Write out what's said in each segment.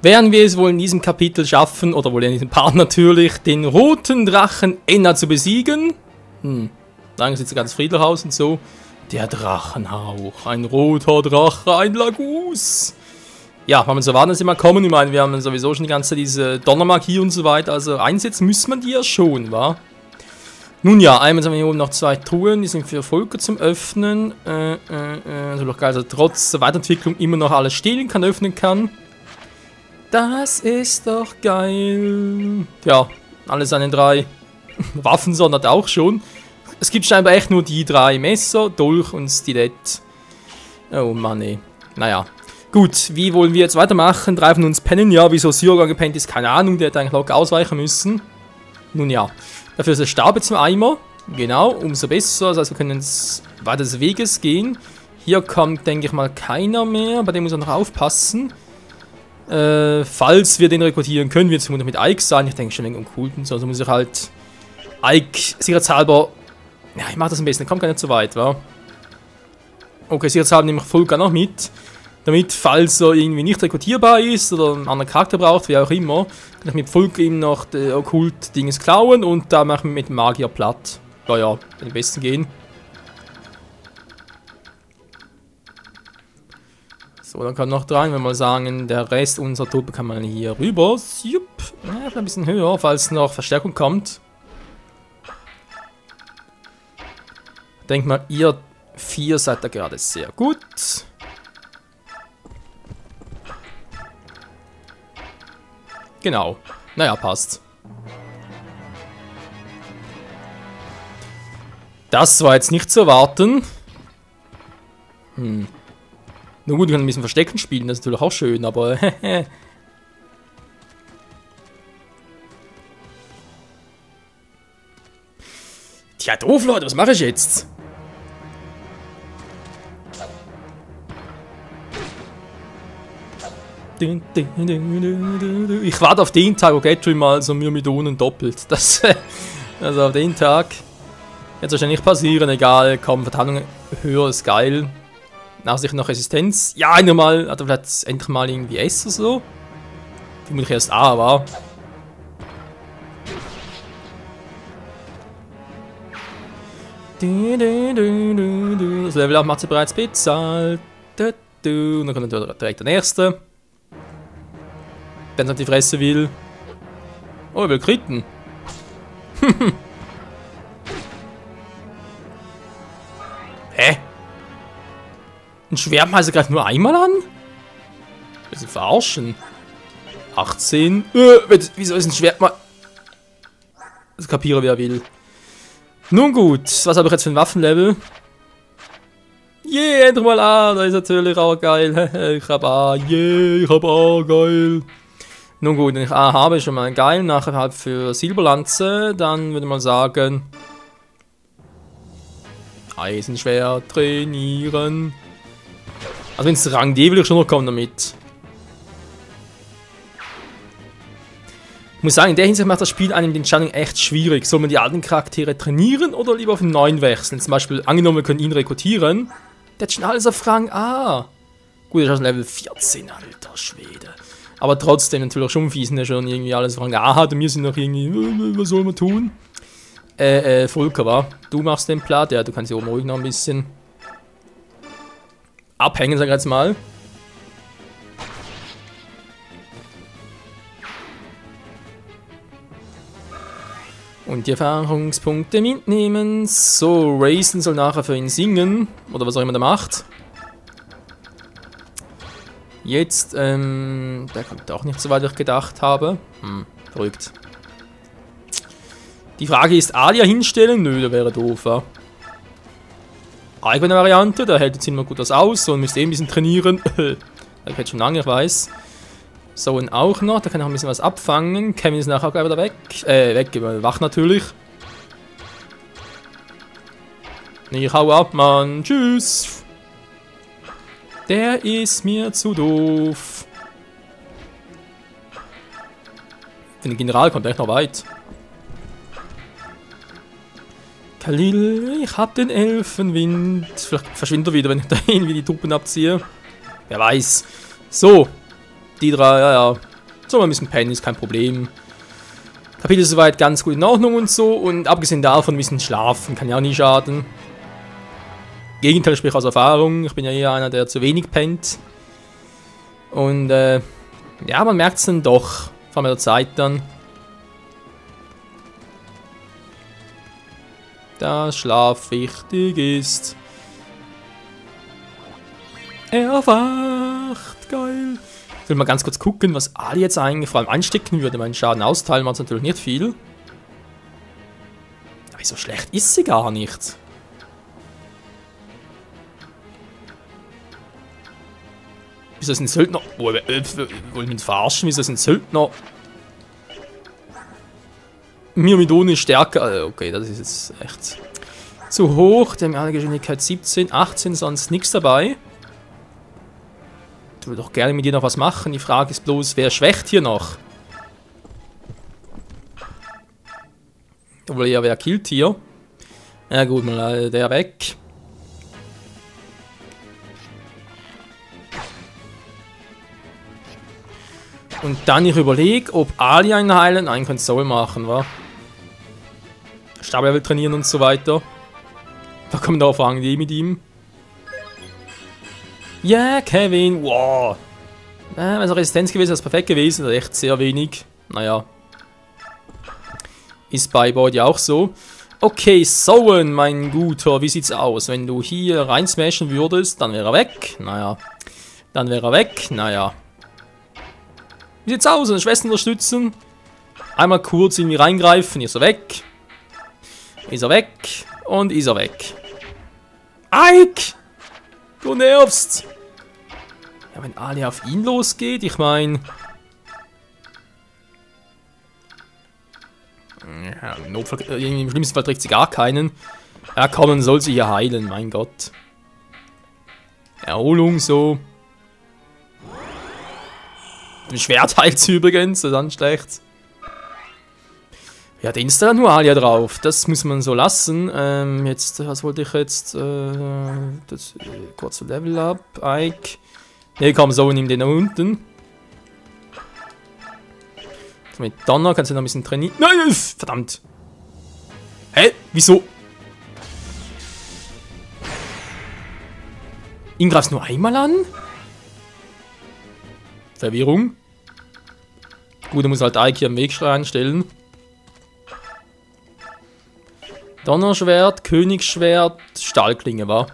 werden wir es wohl in diesem Kapitel schaffen, oder wohl in diesem Part natürlich, den roten Drachen Enna zu besiegen. Dann sieht es ganz friedlich aus und so. Der Drachenhauch, ein roter Drache, ein Lagus. Ja, wenn man so warten, dass sie mal kommen. Ich meine, wir haben sowieso schon die ganze Zeit diese Donnermagie und so weiter. Also einsetzen müsste man die ja schon, wa? Nun ja, einmal haben wir hier oben noch 2 Truhen, die sind für Volker zum Öffnen. Also doch geil, also trotz der Weiterentwicklung immer noch alles stehlen kann, öffnen kann. Das ist doch geil. Ja, alles an den 3 Waffen, sondern auch schon. Es gibt scheinbar echt nur die 3 Messer, Dolch und Stilett. Oh Mann, ey. Naja. Gut, wie wollen wir jetzt weitermachen? 3 von uns pennen, ja. Wieso Sirga gepennt ist, keine Ahnung. Der hätte eigentlich locker ausweichen müssen. Nun ja. Dafür ist der Stab jetzt im Eimer. Genau, umso besser. Das heißt, wir können jetzt weiter des Weges gehen. Hier kommt, denke ich mal, keiner mehr. Bei dem muss er noch aufpassen. Falls wir den rekrutieren können, wird es mit Ike sein. Ich denke schon wegen Okkulten. Also muss ich halt Ike sicherheitshalber. Ja, ich mache das am besten. Kommt gar nicht so weit, wa? Okay, sicherheitshalber nehme ich Volker noch mit. Damit, falls er irgendwie nicht rekrutierbar ist oder einen anderen Charakter braucht, wie auch immer, kann ich mit Volker ihm noch die Okkult-Dinges klauen und da machen wir mit dem Magier platt. Ja, wird am besten gehen. So, dann kommt noch 3, wenn wir mal sagen, der Rest unserer Truppe kann man hier rüber. Jupp, ja, ein bisschen höher, falls noch Verstärkung kommt. Denkt mal, ihr 4 seid da gerade sehr gut. Genau. Naja, passt. Das war jetzt nicht zu erwarten. Nun gut, wir können ein bisschen Verstecken spielen, das ist natürlich auch schön, aber Tja, doof, Leute, was mache ich jetzt? Ich warte auf den Tag, wo Gatry mal so Myrmidonen doppelt. Das, also auf den Tag wird es wahrscheinlich nicht passieren, egal. Komm, Verteilung höher ist geil. Nachsicht noch Resistenz. Ja, einmal hat er vielleicht endlich mal irgendwie S oder so. Vermutlich erst A war. Das Level up macht sie bereits bezahlt. Und dann kommt direkt der nächste. Wenn es auf die Fresse will. Oh, er will kritten. Hä? Ein Schwertmeister greift nur einmal an? Wir sind verarschen. 18. Wieso ist ein Schwertmeister? Das kapiere, wer will. Nun gut, was habe ich jetzt für ein Waffenlevel? Yeah, endlich mal A, da ist natürlich auch geil. Ich habe A, yeah, ich habe A, geil. Nun gut, wenn ich A habe, ist schon mal geil. Nachher halt für Silberlanze, dann würde man sagen... Eisenschwert trainieren. Also wenn es Rang D will ich schon noch kommen damit. Ich muss sagen, in der Hinsicht macht das Spiel einem den Challenge echt schwierig. Soll man die alten Charaktere trainieren oder lieber auf einen neuen wechseln? Zum Beispiel, angenommen, wir können ihn rekrutieren. Der hat schon alles auf Rang A. Gut, der ist schon Level 14, alter Schwede. Aber trotzdem natürlich schon fies, der schon irgendwie alles auf Rang A hat und wir sind noch irgendwie, was soll man tun? Volker, wa? Du machst den Platt, ja, du kannst hier oben ruhig noch ein bisschen abhängen, sag ich jetzt mal. Und die Erfahrungspunkte mitnehmen. So, Raisin soll nachher für ihn singen. Oder was auch immer der macht. Jetzt, der kommt auch nicht so weit, wie ich gedacht habe. Verrückt. Die Frage ist, Alia hinstellen? Nö, der wäre doof, ja. Eigene Variante, der hält jetzt immer gut das aus und müsste ein bisschen trainieren. Der kennt schon lange, ich weiß. So, und auch noch, da kann auch ein bisschen was abfangen. Kevin ist nachher auch gleich wieder weg. Wach natürlich. Ich hau ab, Mann. Tschüss. Der ist mir zu doof. Für den General kommt er echt noch weit. Khalil, ich hab den Elfenwind. Vielleicht verschwindet er wieder, wenn ich da irgendwie die Truppen abziehe. Wer weiß. So. Die 3, ja. So, ein bisschen pennen ist kein Problem. Kapitel ist soweit ganz gut in Ordnung und so. Und abgesehen davon ein bisschen schlafen kann ja auch nie schaden. Gegenteil spricht aus Erfahrung. Ich bin ja eher einer, der zu wenig pennt. Und ja, man merkt es dann doch. Vor allem mit der Zeit dann. Dass Schlaf wichtig ist. Er erwacht. Geil. Ich will mal ganz kurz gucken, was Ali jetzt eigentlich vor allem anstecken würde. Meinen Schaden austeilen macht natürlich nicht viel. Aber so schlecht ist sie gar nicht. Wieso ist ein Söldner... Wollen wir uns verarschen? Wieso ist ein Söldner... Myrmidon ist stärker... Okay, das ist jetzt echt... zu hoch. Der hat eine Geschwindigkeit 17, 18, sonst nichts dabei. Ich würde doch gerne mit dir noch was machen. Die Frage ist bloß, wer schwächt hier noch? Obwohl ja, wer killt hier? Ja gut, mal der weg. Und dann ich überlege, ob Ali einen heilen, einen Console machen, wa? Stablevel trainieren und so weiter. Da kommen da Fragen die mit ihm. Ja, Kevin, wow. Wenn es Resistenz gewesen wäre, ist perfekt gewesen. Das ist echt sehr wenig. Naja. Ist bei Body auch so. Okay, Sowen, mein Guter, wie sieht's aus? Wenn du hier rein smashen würdest, dann wäre er weg. Naja. Dann wäre er weg. Naja. Wie sieht's aus? Eine Schwester unterstützen. Einmal kurz irgendwie reingreifen. Ist er weg. Ist er weg. Und ist er weg. Ike! Du nervst! Ja, wenn Ali auf ihn losgeht, ich meine... Ja, im Notfall, im schlimmsten Fall trägt sie gar keinen. Ja, komm, dann soll sie hier heilen, mein Gott. Erholung, so. Ein Schwert heilt sie übrigens, das ist dann schlecht. Ja, den ist da nur Alia drauf. Das muss man so lassen. Jetzt, was wollte ich jetzt? Kurz Level Up. Ike. Ne, komm, so, nimm den da unten. So, mit Donner kannst du noch ein bisschen trainieren. Nein, verdammt. Hä? Wieso? Ihn greifst nur einmal an? Verwirrung. Gut, er muss halt Ike hier am Weg reinstellen. Donnerschwert, Königsschwert, Stahlklinge, wa?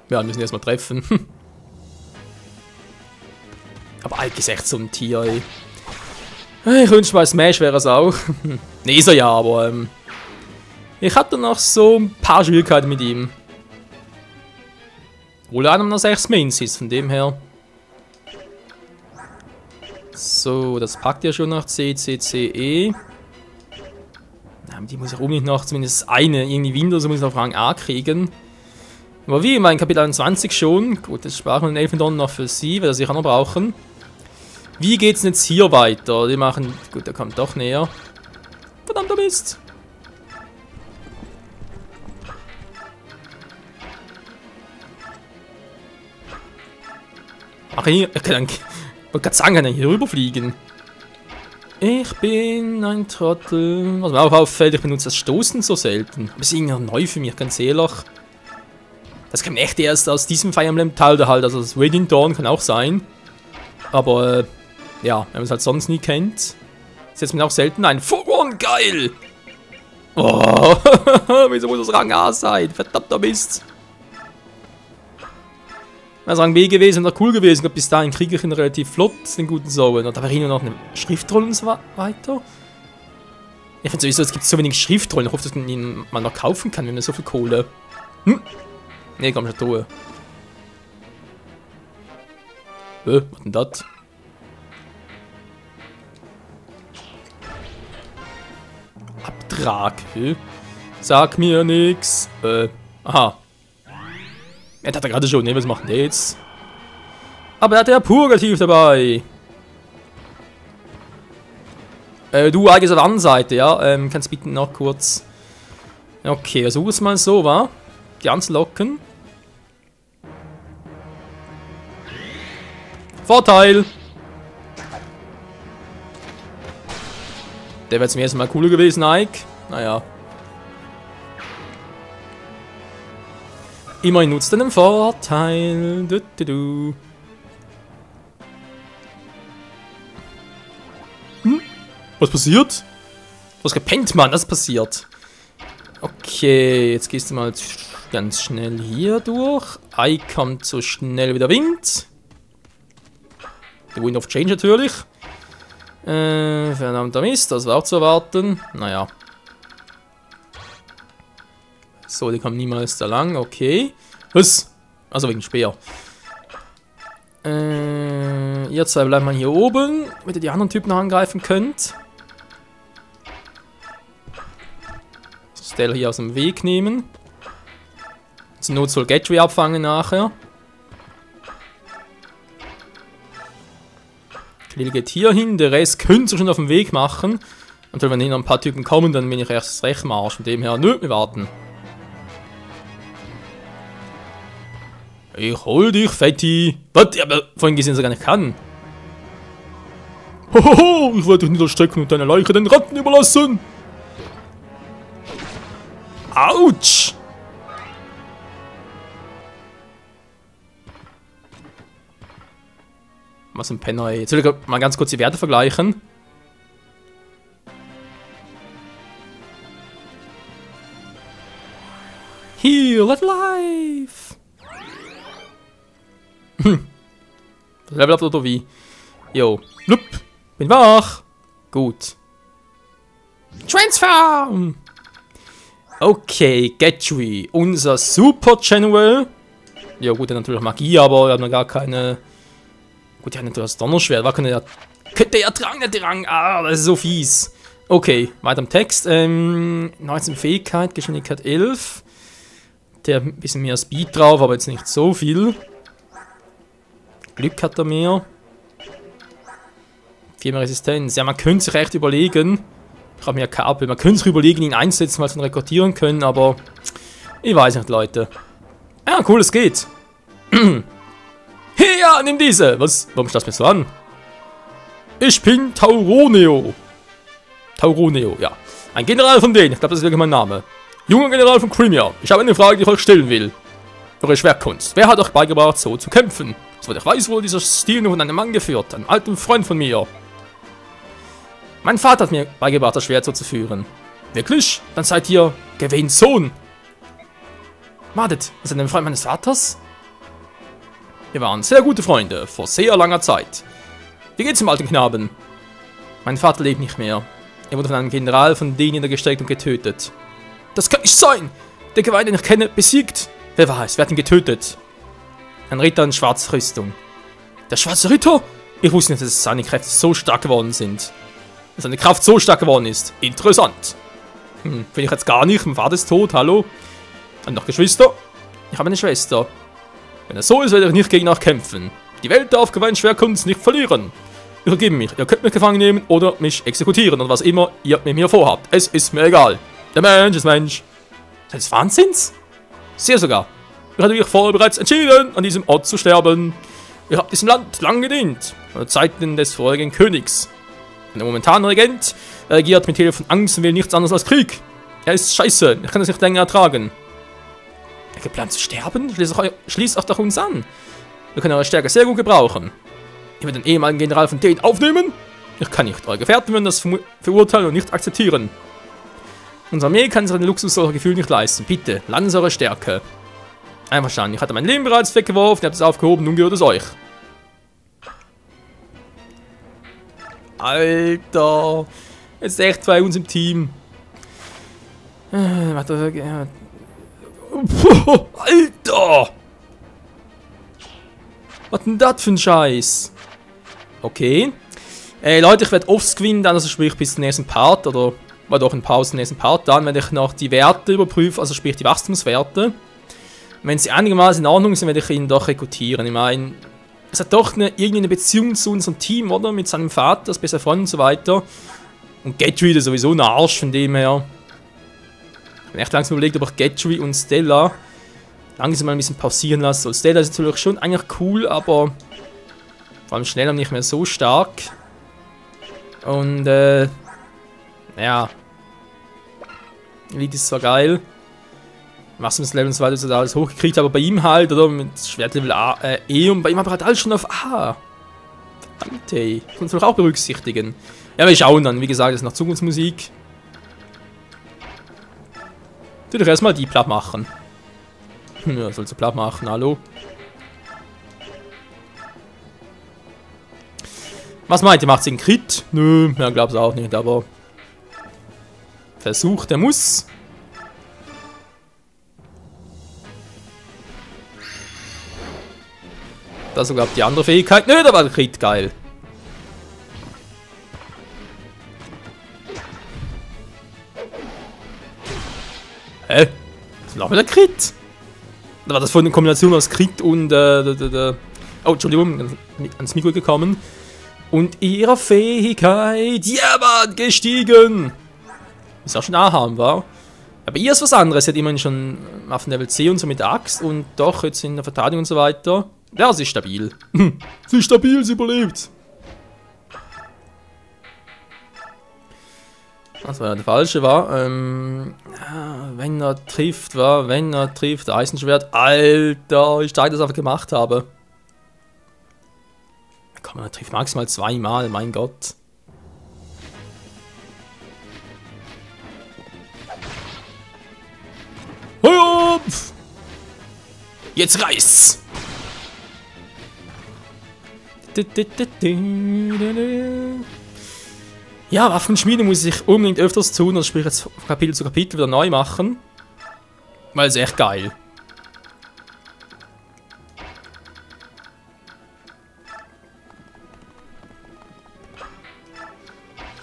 Ja, wir müssen erstmal treffen. Aber Ike ist echt so ein Tier, ey. Ich wünschte mal, Smash wäre es auch. Ne, ist er ja, aber ich hatte noch so ein paar Schwierigkeiten mit ihm. Obwohl er einer noch 6 Mains ist, von dem her. So, das packt ja schon nach C, C, C, E. Die muss ich unbedingt noch zumindest eine, irgendwie Windows muss ich auf Rang A kriegen. Aber wie immer in Kapitel 21 schon. Gut, das sparen wir den Elfendon noch für sie, weil wir sicher noch brauchen. Wie geht's denn jetzt hier weiter? Die machen. Gut, der kommt doch näher. Verdammter Mist! Ach, ich wollte gerade sagen, kann er hier rüberfliegen. Ich bin ein Trottel. Was mir auch auffällt, ich benutze das Stoßen so selten. Das ist irgendwie neu für mich, ganz ehrlich. Das kam echt erst aus diesem Fire Emblem Teil da halt. Also das Radiant Dawn kann auch sein. Aber, ja, wenn man es halt sonst nie kennt, setzt man auch selten ein. For-One, geil! Oh, wieso muss das Rang A sein? Verdammter Mist. Wäre es Rang B gewesen, wäre cool gewesen. Ich glaube, bis dahin kriege ich ihn relativ flott, den guten Sohn. Und da wäre hier noch eine Schriftrolle und so weiter. Ich finde sowieso, es gibt so wenig Schriftrollen. Ich hoffe, dass man ihn mal noch kaufen kann, wenn man so viel Kohle. Hm? Ne, komm schon, Truhe. Was denn das? Abtrag. Sag mir nix. Aha. Er hat er gerade schon, ne? Was macht der jetzt? Aber er hat ja Purgativ dabei. Du eigentlich auf der anderen Seite, ja? Kannst bitte noch kurz. Okay, versuch es mal so, wa? Ganz locken. Vorteil! Der wäre zum ersten Mal cooler gewesen, Ike. Naja. Immerhin nutzt einen Vorteil. Was passiert? Du hast gepennt, Mann. Was passiert? Okay, jetzt gehst du mal ganz schnell hier durch. Ike kommt so schnell wie der Wind. Der Wind of Change natürlich. Verdammter Mist, das war auch zu erwarten. Naja. So, die kommen niemals da lang, okay. Was? Also wegen Speer. Ihr zwei bleibt mal hier oben, damit ihr die anderen Typen noch angreifen könnt. So, Stella hier aus dem Weg nehmen. Zur Not soll Gateway abfangen nachher. Krill geht hier hin, der Rest könnt ihr schon auf dem Weg machen. Und wenn hier noch ein paar Typen kommen, dann bin ich erst recht im Arsch. Von dem her, nö, wir warten. Ich hol dich, Fetti. Was? Aber vorhin gesehen, dass er gar nicht kann. Hohoho, ich werde dich niederstrecken und deine Leiche den Ratten überlassen. Autsch! Was ein Penner, ey. Jetzt will ich mal ganz kurz die Werte vergleichen. Heal at life! Level up oder wie? Jo. Blub. Bin wach. Gut. Transform! Okay, Gateway. Unser Super General. Ja gut, der hat natürlich Magie, aber er hat noch gar keine... Gut, der hat natürlich das Donnerschwert. Was könnte er tragen, der Drang? Ah, das ist so fies. Okay, weiter im Text. 19 Fähigkeit, Geschwindigkeit 11. Der hat ein bisschen mehr Speed drauf, aber jetzt nicht so viel. Glück hat er mehr. 4 mehr Resistenz. Ja, man könnte sich echt überlegen. Ich habe mir keine Appel. Man könnte sich überlegen, ihn einzusetzen, weil sie ihn rekrutieren können, aber ich weiß nicht, Leute. Ja, cool, es geht. Hey, ja, nimm diese. Was? Warum schaust du mir so an? Ich bin Tauroneo. Tauroneo, ja. Ein General von denen. Ich glaube, das ist wirklich mein Name. Junger General von Crimea. Ich habe eine Frage, die ich euch stellen will. Eure Schwertkunst. Wer hat euch beigebracht, so zu kämpfen? Soweit ich weiß, wurde dieser Stil nur von einem Mann geführt. Einem alten Freund von mir. Mein Vater hat mir beigebracht, das Schwert so zu führen. Wirklich? Dann seid ihr Gawains Sohn. Wartet, ist er ein Freund meines Vaters? Wir waren sehr gute Freunde, vor sehr langer Zeit. Wie geht's dem alten Knaben? Mein Vater lebt nicht mehr. Er wurde von einem General von denen niedergestreckt und getötet. Das kann nicht sein! Der Gawain, den ich kenne, besiegt. Wer war es? Wer hat ihn getötet? Ein Ritter in schwarzer Rüstung. Der schwarze Ritter? Ich wusste nicht, dass seine Kräfte so stark geworden sind. Dass seine Kraft so stark geworden ist. Interessant. Finde ich jetzt gar nicht. Mein Vater ist tot, hallo? Hat noch Geschwister? Ich habe eine Schwester. Wenn es so ist, werde ich nicht gegen euch kämpfen. Die Welt darf Gawains Schwertkunst nicht verlieren. Übergeben mich. Ihr könnt mich gefangen nehmen oder mich exekutieren oder was immer ihr mit mir vorhabt. Es ist mir egal. Der Mensch ist Mensch. Des Wahnsinns? Sehr sogar. Ich hatte mich vorher bereits entschieden, an diesem Ort zu sterben. Ihr habt diesem Land lang gedient. Von den Zeiten des vorigen Königs. Der momentane Regent regiert mit Hilfe von Angst und will nichts anderes als Krieg. Er ist scheiße. Ich kann das nicht länger ertragen. Er geplant zu sterben? Schließt auch doch uns an. Wir können eure Stärke sehr gut gebrauchen. Ich werde den ehemaligen General von denen aufnehmen. Ich kann nicht. Eure Gefährten würden das verurteilen und nicht akzeptieren. Unsere Armee kann sich den Luxus solcher Gefühle nicht leisten. Bitte, lernen Sie eure Stärke. Einverstanden. Ich hatte mein Leben bereits weggeworfen, ihr habt es aufgehoben, nun gehört es euch. Alter. Jetzt ist echt bei uns im Team. Warte. Alter! Was denn das für ein Scheiß? Okay. Leute, ich werde offscreen dann, also sprich bis zum nächsten Part, oder war doch ein Pause zum nächsten Part, dann werde ich noch die Werte überprüfen, also sprich die Wachstumswerte. Wenn sie einigermaßen in Ordnung sind, werde ich ihn doch rekrutieren. Ich meine, es hat doch irgendwie eine Beziehung zu unserem Team, oder? Mit seinem Vater, das beste Freund und so weiter. Und Gateway ist sowieso ein Arsch, von dem her. Ich bin echt langsam überlegt, ob ich Gateway und Stella langsam mal ein bisschen pausieren lasse soll. Stella ist natürlich schon eigentlich cool, aber vor allem schneller nicht mehr so stark. Und Ja. Elite ist zwar geil. Wachstumslevel und so weiter, so alles hochgekriegt, aber bei ihm halt, oder? Mit Schwertlevel A, E und bei ihm aber halt alles schon auf A. Verdammt, ey. Das muss man auch berücksichtigen. Ja, wir schauen dann. Wie gesagt, das ist noch Zukunftsmusik. Tu doch erstmal die platt machen. Ja, sollst du platt machen, hallo? Was meint ihr? Macht sie einen Crit? Nö, ja, glaub's auch nicht, aber... Versuch, der muss. Das sogar die andere Fähigkeit. Nö, da war der Crit, geil. Hä? Was ist noch mit der Crit? Da war das von der Kombination aus Crit und oh, Entschuldigung, ans Mikro gekommen. Und ihrer Fähigkeit, ja, Mann, gestiegen. Ist auch schon Aham, war. Aber ihr ist was anderes. Sie hat immerhin schon Waffenlevel C und so mit der Axt und doch jetzt in der Verteidigung und so weiter. Ja, sie ist stabil. Sie ist stabil, sie überlebt. Das war ja der falsche, war. Wenn er trifft, war. Wenn er trifft, Eisenschwert. Alter, wie stark ich das einfach gemacht habe. Komm, er trifft maximal 2-mal, mein Gott. Jetzt reißt's! Ja, Waffenschmiede muss ich unbedingt öfters tun, also sprich jetzt von Kapitel zu Kapitel wieder neu machen. Weil es echt geil.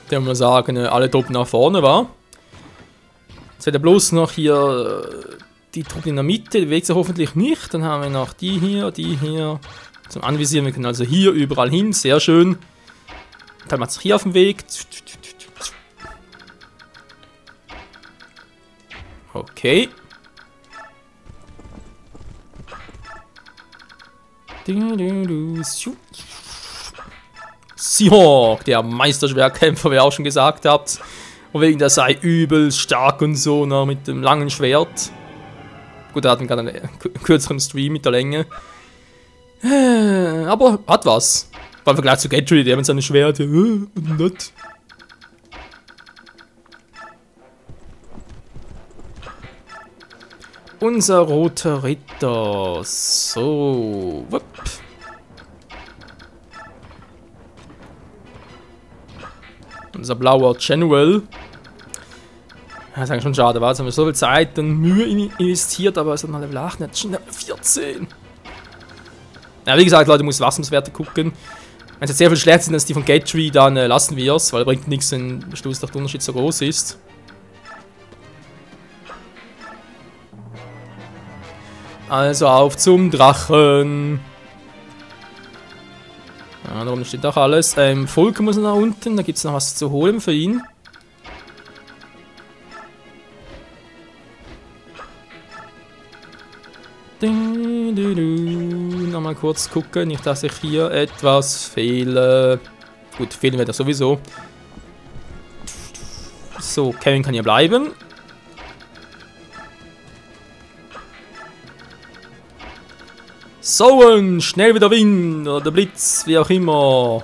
Dann muss man sagen, alle Truppen nach vorne war. Jetzt hat er bloß noch hier die Truppe in der Mitte, die bewegt sich hoffentlich nicht. Dann haben wir noch die hier zum Anvisieren. Wir können also hier überall hin, sehr schön. Dann macht sich hier auf dem Weg. Okay. Seahawk, der Meisterschwertkämpfer, wie ihr auch schon gesagt habt. Und wegen der sei übel stark und so, ne, mit dem langen Schwert. Gut, er hat gerade einen kürzeren Stream mit der Länge. Aber hat was. Vor allem im Vergleich zu Gatry, der mit seinem Schwert. Nicht. Unser roter Ritter. So. Wupp. Unser blauer General. Das ist eigentlich schon schade, weil jetzt haben wir so viel Zeit und Mühe investiert, aber es hat noch Level 8, nicht schon Level 14. Ja, wie gesagt, Leute, muss Wachstumswerte gucken. Wenn es jetzt sehr viel schlechter sind als die von Gatry, dann lassen wir es, weil er bringt nichts, wenn der Schluss der Unterschied so groß ist. Also auf zum Drachen. Ja, da unten steht auch alles. Volker muss nach unten, da gibt es noch was zu holen für ihn. Nochmal kurz gucken, nicht dass ich hier etwas fehle. Gut, fehlen wir da sowieso. So, Kevin kann hier bleiben. So, schnell wieder Wind oder der Blitz, wie auch immer.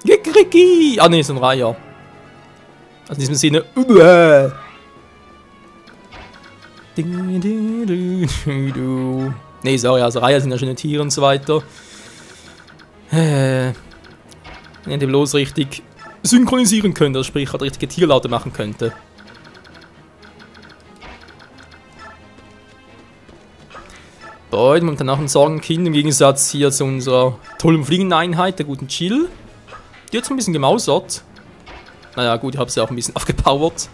Kikriki! Ah ne, ist ein Reiher. Also in diesem Sinne. Ne, sorry, also Reiher sind ja schöne Tiere und so weiter. Wenn ihr die bloß richtig synchronisieren könnt, also sprich, halt richtige Tierlaute machen könnte. Beide momentan auch ein Sorgenkind, im Gegensatz hier zu unserer tollen fliegenden Einheit, der guten Chill. Die hat so ein bisschen gemausert. Naja, gut, ich habe sie auch ein bisschen aufgepowert.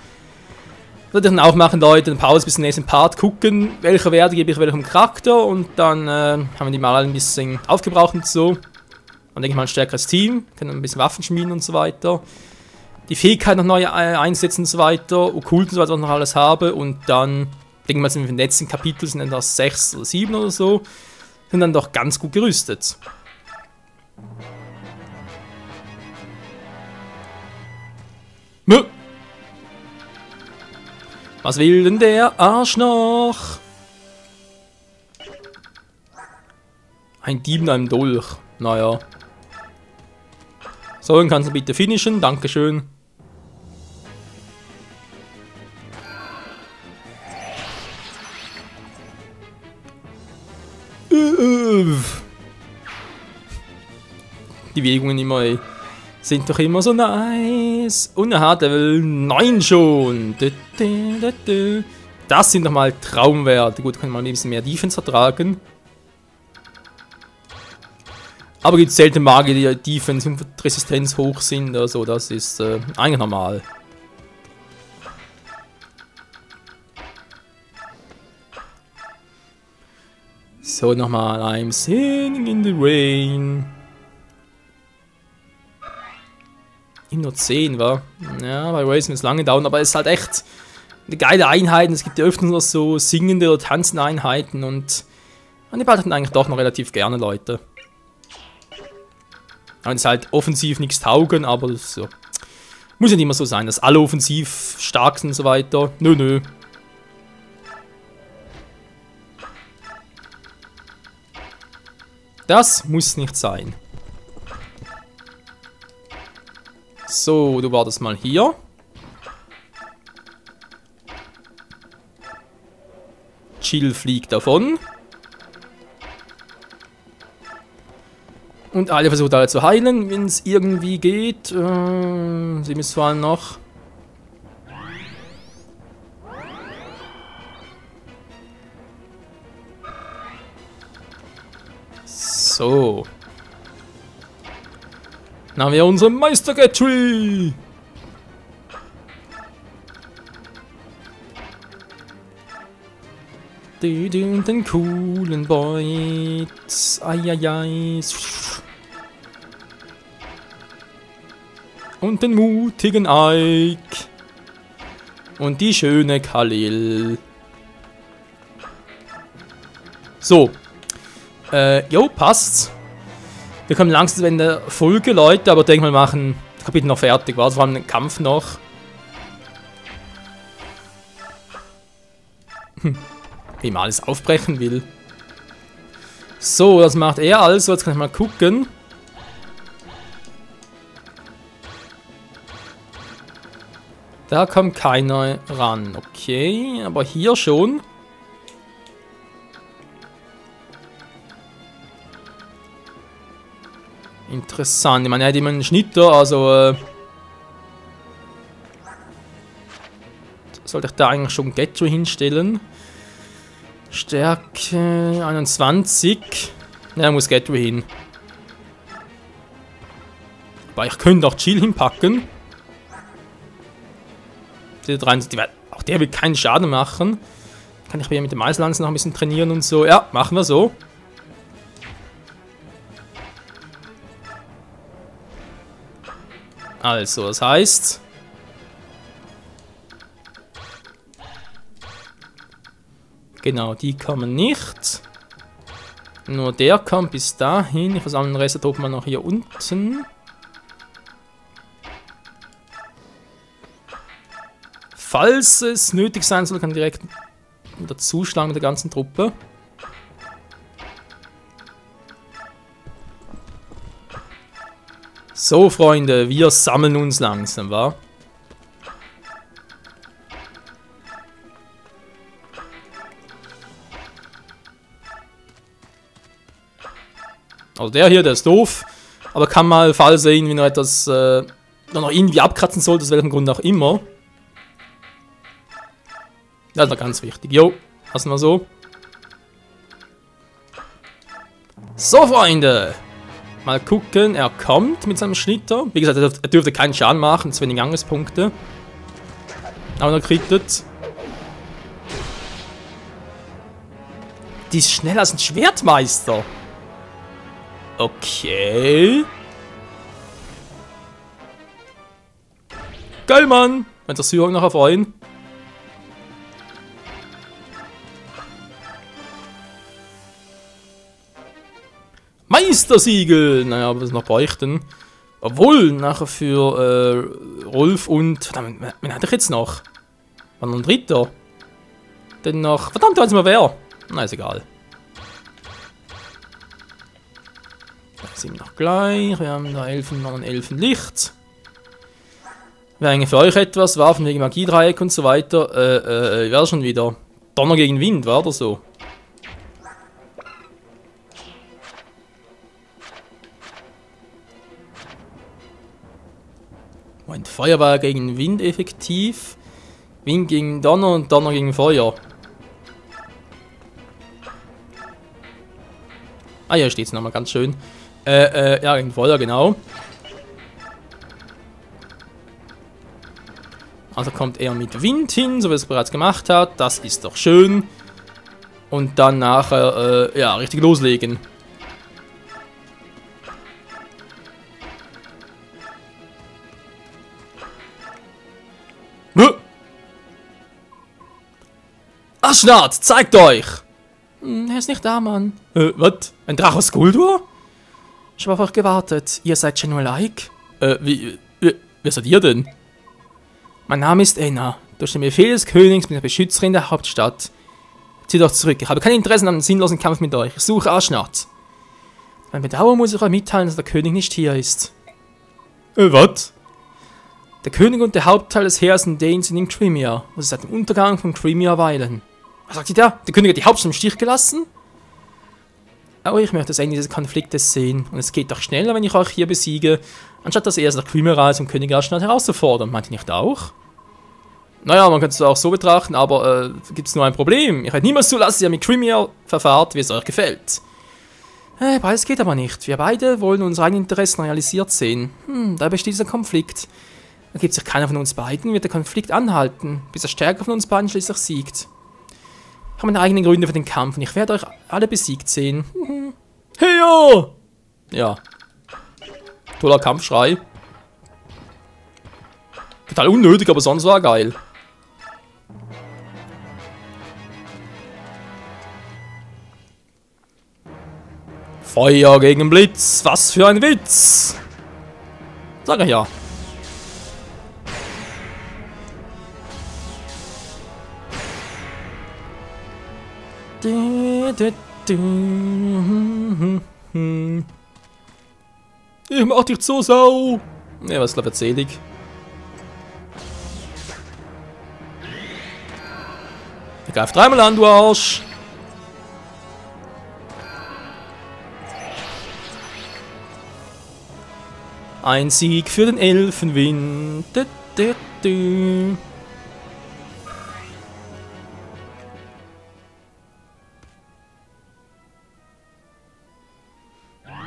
Würde ich dann auch machen, Leute, eine Pause bis zum nächsten Part, gucken, welche Werte gebe ich welchem Charakter und dann haben wir die mal ein bisschen aufgebraucht und so. Und denke ich mal ein stärkeres Team, können ein bisschen Waffen schmieden und so weiter. Die Fähigkeit noch neu einsetzen und so weiter, Okkult und so weiter noch alles habe und dann, denke ich mal, sind wir im letzten Kapitel, sind dann das 6 oder 7 oder so, sind dann doch ganz gut gerüstet. Was will denn der Arsch noch? Ein Dieb in einem Dolch. Naja. So, dann kannst du bitte finishen. Dankeschön. Die Bewegungen immer, ey, sind doch immer so nice. Und er hat Level 9 schon. Das sind doch mal Traumwerte. Gut, kann man ein bisschen mehr Defense ertragen. Aber gibt es selten Magier, die Defense und Resistenz hoch sind. Also das ist eigentlich normal. So, nochmal. I'm singing in the rain. Nur 10, wa? Ja, bei Racing ist lange dauern, aber es ist halt echt eine geile Einheit. Es gibt ja öfter nur so singende oder tanzende Einheiten und die behalten eigentlich doch noch relativ gerne Leute. Und es ist halt offensiv nichts taugen, aber das so. Muss ja nicht immer so sein, dass alle offensiv stark sind und so weiter. Nö, nö. Das muss nicht sein. So, du wartest mal hier. Chill fliegt davon. Und alle versuchen alle zu heilen, wenn es irgendwie geht. Sie müssen vor allem noch. So. Dann haben wir unseren Meister Gatry. Und den coolen Boys. Eieiei. Und den mutigen Ike. Und die schöne Khalil. So. Jo, passt. Wir kommen langsam zu Ende der Folge, Leute, aber denke mal, wir machen das Kapitel noch fertig. War vor allem ein Kampf noch. Wie man alles aufbrechen will. So, das macht er also. Jetzt kann ich mal gucken. Da kommt keiner ran. Okay, aber hier schon. Interessant. Ich meine, er hat immer einen Schnitter, also sollte ich da eigentlich schon Gatry hinstellen. Stärke 21. Ja, muss Gatry hin. Aber ich könnte auch Chill hinpacken. Auch der will keinen Schaden machen. Kann ich wieder mit dem Eislanzen noch ein bisschen trainieren und so. Ja, machen wir so. Also, das heißt... Genau, die kommen nicht. Nur der kommt bis dahin. Ich versammle den Rest der Truppen mal noch hier unten. Falls es nötig sein soll, kann ich direkt dazuschlagen mit der ganzen Truppe. So, Freunde, wir sammeln uns langsam, wa? Also der hier, der ist doof, aber kann mal, falls er irgendwie noch etwas noch irgendwie abkratzen sollte, aus welchem Grund auch immer. Das ist noch ganz wichtig. Jo, lassen wir so. So, Freunde. Mal gucken, er kommt mit seinem Schnitter. Wie gesagt, er dürfte keinen Schaden machen, zu wenig Angriffspunkte. Aber er kriegt. Die ist schneller als ein Schwertmeister. Okay. Geil, Mann. Wenn sich Syrer noch erfreuen. Meistersiegel! Naja, aber das noch bräuchten. Obwohl, nachher für Rolf und... Verdammt, wen hatte ich jetzt noch? War noch ein dritter. Dann noch... Verdammt, weiß nicht mehr wer. Na, ist egal. Sind noch gleich. Wir haben da noch ein Elfenlicht. Wäre eigentlich für euch etwas. Waffen wegen Magiedreieck und so weiter. Wäre schon wieder. Donner gegen Wind, war oder so? Moment, Feuer war gegen Wind effektiv. Wind gegen Donner und Donner gegen Feuer. Ah, hier steht es nochmal ganz schön. Ja, gegen Feuer, genau. Also kommt er mit Wind hin, so wie er es bereits gemacht hat. Das ist doch schön. Und dann nachher, ja, richtig loslegen. Aschnart, zeigt euch! Er ist nicht da, Mann. Was? Ein Drache aus Guldur? Ich habe auf euch gewartet. Ihr seid schon nur like? Wer seid ihr denn? Mein Name ist Enna. Durch den Befehl des Königs bin ich Beschützerin der Hauptstadt. Zieht euch zurück. Ich habe kein Interesse an einem sinnlosen Kampf mit euch. Ich suche Aschnart. Mein Bedauern muss ich euch mitteilen, dass der König nicht hier ist. Was? Der König und der Hauptteil des Heeres in Dane sind in Crimea, wo sie seit dem Untergang von Crimea weilen. Was sagt ihr da? Der König hat die Hauptstadt im Stich gelassen? Auch ich möchte das Ende dieses Konfliktes sehen. Und es geht doch schneller, wenn ich euch hier besiege, anstatt dass er erst nach Crimea reist, um König Aschnart herauszufordern. Meint ihr nicht auch? Naja, man könnte es auch so betrachten, aber gibt es nur ein Problem. Ich werde niemals zulassen, dass ihr mit Crimea verfahrt, wie es euch gefällt. Beides geht aber nicht. Wir beide wollen unsere eigenen Interessen realisiert sehen. Da besteht dieser Konflikt. Ergibt sich keiner von uns beiden, wird der Konflikt anhalten, bis der Stärker von uns beiden schließlich siegt. Ich habe meine eigenen Gründe für den Kampf und ich werde euch alle besiegt sehen. Hey, ja! Ja. Toller Kampfschrei. Total unnötig, aber sonst war er geil. Feuer gegen Blitz, was für ein Witz! Sag ich ja. Ich mach dich zur Sau! Ne, was glaube ich erzähl ich. Ich greif dreimal an, du Arsch! Ein Sieg für den Elfenwind.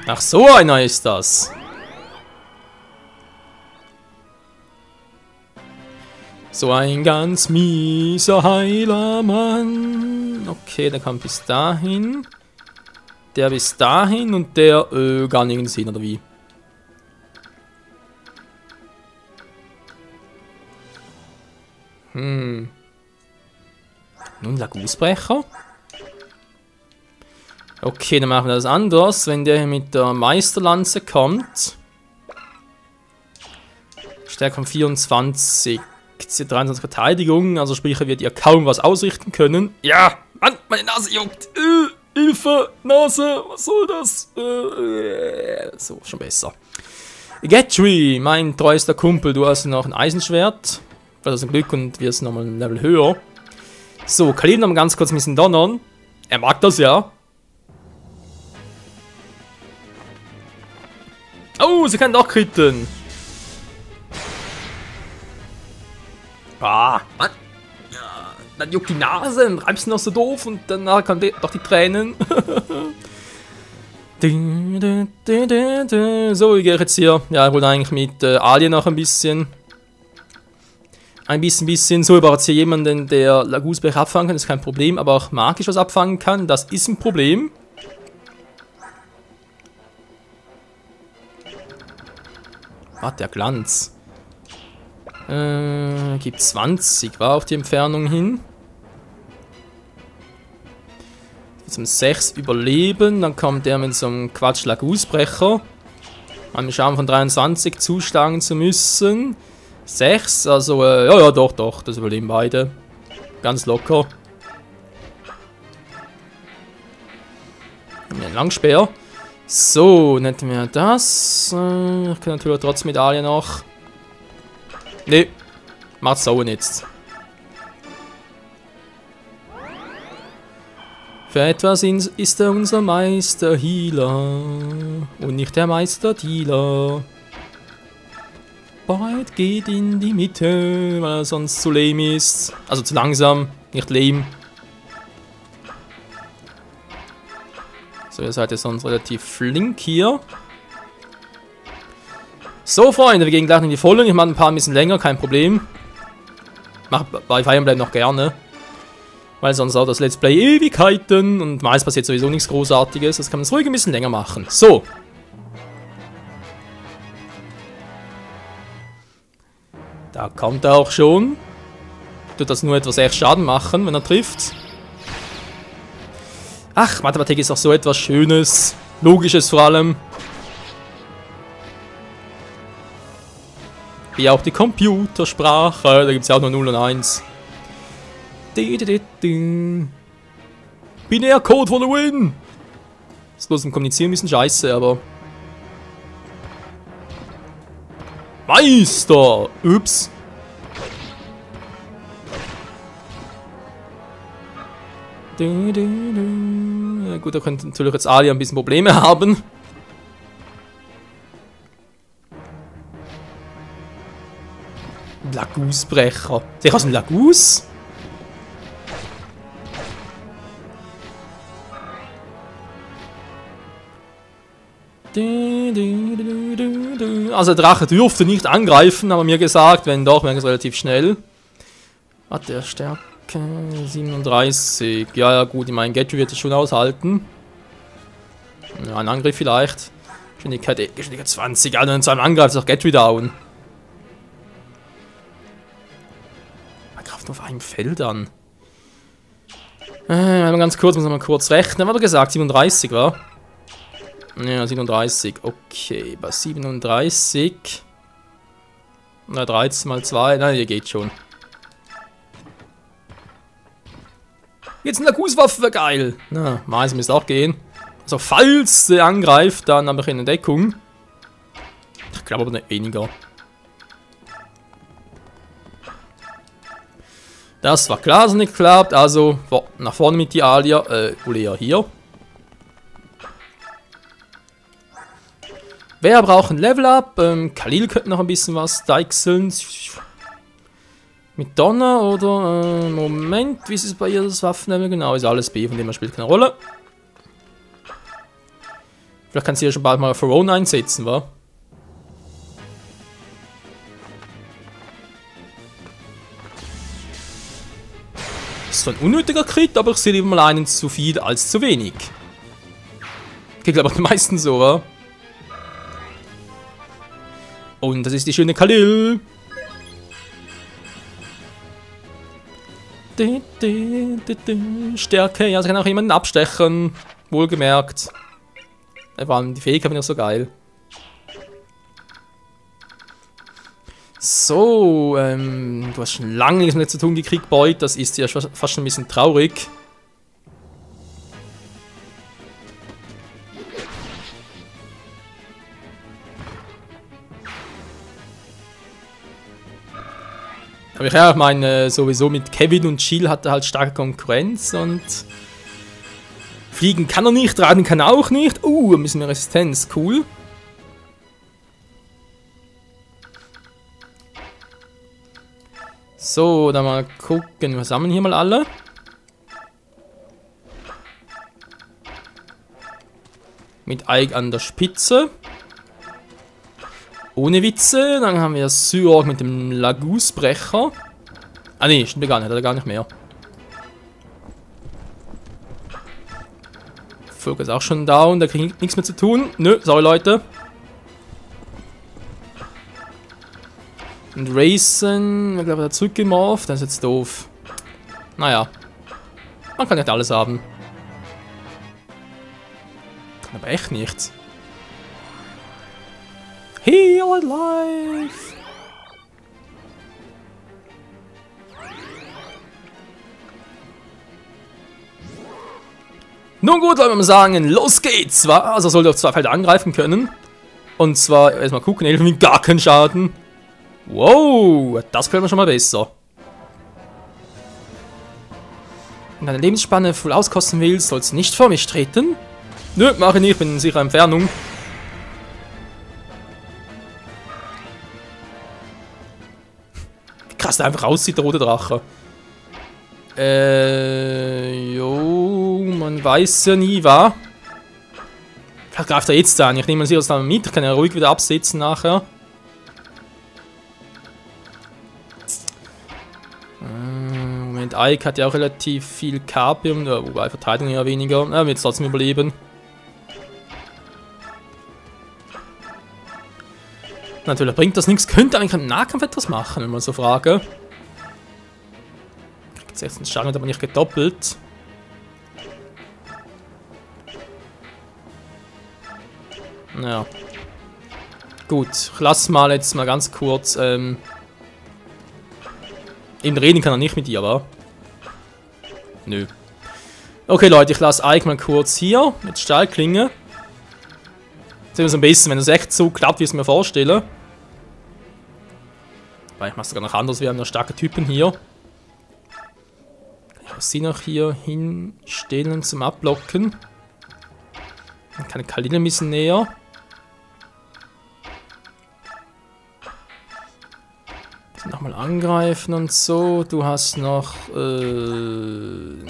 Ach, so einer ist das. So ein ganz mieser, heiler Mann. Okay, der kommt bis dahin. Der bis dahin und der, gar nirgends hin, oder wie? Nun, Lagusbrecher. Okay, dann machen wir das anders. Wenn der hier mit der Meisterlanze kommt. Stärke von 24. 23 Verteidigung. Also sprich, er wird ihr kaum was ausrichten können. Ja, Mann, meine Nase juckt. Hilfe, Nase, was soll das? So, schon besser. Gatry, mein treuester Kumpel, du hast noch ein Eisenschwert. Das ist ein Glück und wirst nochmal ein Level höher. So, Khalid noch mal ganz kurz ein bisschen donnern. Er mag das ja. Oh, sie kann doch kritten. Ah, Mann. Ja, dann juckt die Nase und reibst noch so doof und danach kommen doch die Tränen. So, ich gehe jetzt hier. Ja, ich wollte eigentlich mit Alien noch ein bisschen. So überhaupt hier jemanden, der Lagusbrecher abfangen kann, ist kein Problem, aber auch magisch was abfangen kann, das ist ein Problem. Was, der Glanz. Gibt 20, war auf die Entfernung hin. Zum 6 überleben, dann kommt der mit so einem Quatsch Lagusbrecher. Einen Schaden von 23 zuschlagen zu müssen. 6, also, ja, doch, das überleben beide. Ganz locker. Ein Langspeer. So, dann hätten wir das. Ich kann natürlich trotzdem Medaille noch. Ne, macht's auch nicht. Für etwas ist er unser Meister Healer und nicht der Meister Dealer. Bald geht in die Mitte, weil er sonst zu lame ist. Also zu langsam, nicht lame. So, ihr seid ja sonst relativ flink hier. So, Freunde, wir gehen gleich in die Vollen. Ich mache ein paar ein bisschen länger, kein Problem. Mach bei Fire Emblem noch gerne. Weil sonst auch das Let's Play Ewigkeiten und meist passiert sowieso nichts Großartiges. Das kann man ruhig ein bisschen länger machen. So. Da kommt er auch schon. Tut das nur etwas echt Schaden machen, wenn er trifft. Ach, Mathematik ist auch so etwas Schönes. Logisches vor allem. Wie auch die Computersprache. Da gibt es ja auch nur 0 und 1. Binärcode for the win! Das ist bloß im Kommunizieren ein bisschen scheiße, aber... Meister! Ups! Ja, gut, da könnte natürlich jetzt Ali ein bisschen Probleme haben. Lagusbrecher. Sehe ich aus dem Lagus? Also der Drache dürfte nicht angreifen, haben wir mir gesagt. Wenn doch, wäre es relativ schnell. Hat der Stärke 37. Ja, ja gut, ich meine, Gatry wird es schon aushalten. Ja, ein Angriff vielleicht. Geschwindigkeit 20. Also wenn zu einem Angriff ist auch Gatry down. Man greift nur auf einem Feld an. Ganz kurz, muss man mal kurz rechnen. Was hat er gesagt? 37, war? Ja, 37. Okay, bei 37. Na, 13 mal 2. Nein, hier geht schon. Jetzt eine Laguswaffe wäre geil. Na, Mais müsste auch gehen. Also, falls sie angreift, dann habe ich eine Deckung. Ich glaube aber nicht weniger. Das war klar, dass es nicht klappt. Also, nach vorne mit die Alia. Ulea hier. Wer braucht ein Level-Up? Khalil könnte noch ein bisschen was deichseln. Mit Donner oder... Moment, wie ist es bei ihr das Waffenlevel? Genau, ist alles B, von dem her spielt keine Rolle. Vielleicht kann sie ja schon bald mal Pharaon einsetzen, wa? Das ist so ein unnötiger Crit, aber ich sehe lieber mal einen zu viel als zu wenig. Geht glaube ich meistens so, wa? Und das ist die schöne Khalil. Stärke, ja, sie kann auch jemanden abstechen. Wohlgemerkt. Vor allem die Fähigkeit finde ich so geil. So, du hast schon lange nichts mehr zu tun gekriegt, Boyd. Das ist ja fast schon ein bisschen traurig. Aber ich meine, sowieso mit Kevin und Jill hat er halt starke Konkurrenz und fliegen kann er nicht, tragen kann er auch nicht. Ein bisschen mehr Resistenz, cool. So, dann mal gucken, was haben wir hier mal alle? Mit Ike an der Spitze. Ohne Witze, dann haben wir Syorg mit dem Lagusbrecher. Ah ne, stimmt gar nicht, hat er gar nicht mehr. Volk ist auch schon down, da kriege ich nichts mehr zu tun. Nö, sorry Leute. Und Racen, ich glaube, er hat zurückgemorpht, das ist jetzt doof. Naja, man kann nicht alles haben. Kann aber echt nichts. Heal Life! Nun gut, wollen wir mal sagen, los geht's, wa? Also sollte auf 2 Felder angreifen können. Und zwar, erstmal gucken, 11 mit gar keinen Schaden. Wow, das können wir schon mal besser. Wenn deine Lebensspanne voll auskosten willst, sollst du nicht vor mich treten. Nö, mache ich nicht, bin in sicherer Entfernung. Wie krass der einfach aussieht, der rote Drache. Jo, man weiß ja nie, wa? Vielleicht greift er jetzt an. Ich nehme sie jetzt dann mit. Ich kann ja ruhig wieder absetzen nachher. Moment, Ike hat ja auch relativ viel KP, wobei Verteidigung ja weniger. Er wird es trotzdem überleben. Natürlich bringt das nichts. Könnte eigentlich im Nahkampf etwas machen, wenn man so frage. Kriegt 16 Schaden, aber nicht gedoppelt. Ja. Gut, ich lasse mal jetzt mal ganz kurz. Eben reden kann er nicht mit ihr, wa? Nö. Okay, Leute, ich lasse Ike mal kurz hier mit Stahlklinge. Sehen wir es am besten, wenn es echt so klappt, wie ich es mir vorstelle. Weil ich mache es sogar noch anders, wir haben noch starke Typen hier. Kann ich auch sie noch hier hinstellen zum Abblocken. Dann kann Kalina ein bisschen näher. Nochmal angreifen und so. Du hast noch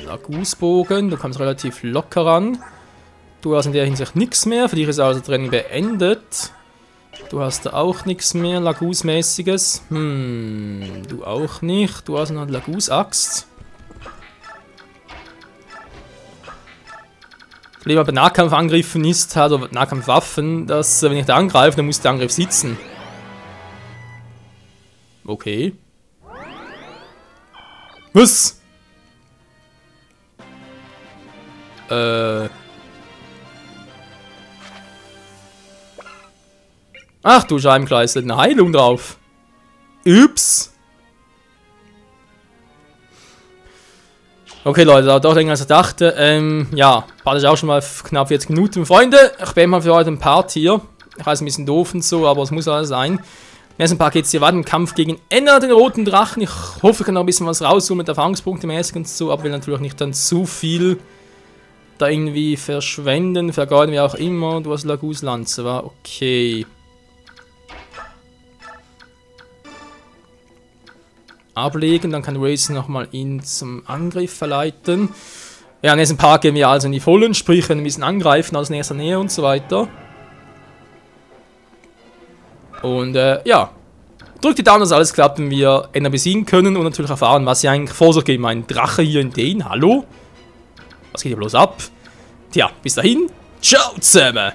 Lagusbogen. Du kommst relativ locker ran. Du hast in der Hinsicht nichts mehr. Für dich ist also Training beendet. Du hast da auch nichts mehr Lagus-mäßiges. Du auch nicht. Du hast noch eine Lagus-Axt. Lieber bei Nahkampfangriffen ist halt, oder Nahkampfwaffen, dass wenn ich da angreife, dann muss der Angriff sitzen. Okay. Was? Ach du Scheibenkreis, eine Heilung drauf. Ups. Okay, Leute, dauert doch länger als ich dachte. Ja, war das auch schon mal knapp 40 Minuten. Freunde, ich bin mal für heute ein Part hier. Ich weiß, ein bisschen doof und so, aber es muss alles sein. Im ersten Part geht es hier weiter im Kampf gegen Enna, den roten Drachen. Ich hoffe, ich kann noch ein bisschen was rausholen mit Erfahrungspunkten mäßig und so, aber will natürlich nicht dann zu viel da irgendwie verschwenden, vergeuden, wie auch immer. Du hast Lagus-Lanze, war okay. Ablegen, dann kann Race nochmal ihn zum Angriff verleiten. Ja, im nächsten Part gehen wir also in die Vollen, sprich, wenn wir ein bisschen angreifen aus nächster Nähe und so weiter. Und ja, drückt die Daumen, dass alles klappt, wenn wir Enna besiegen können und natürlich erfahren, was sie eigentlich vor sich geben. Ein Drache hier in den, hallo? Was geht hier bloß ab? Tja, bis dahin, ciao zusammen!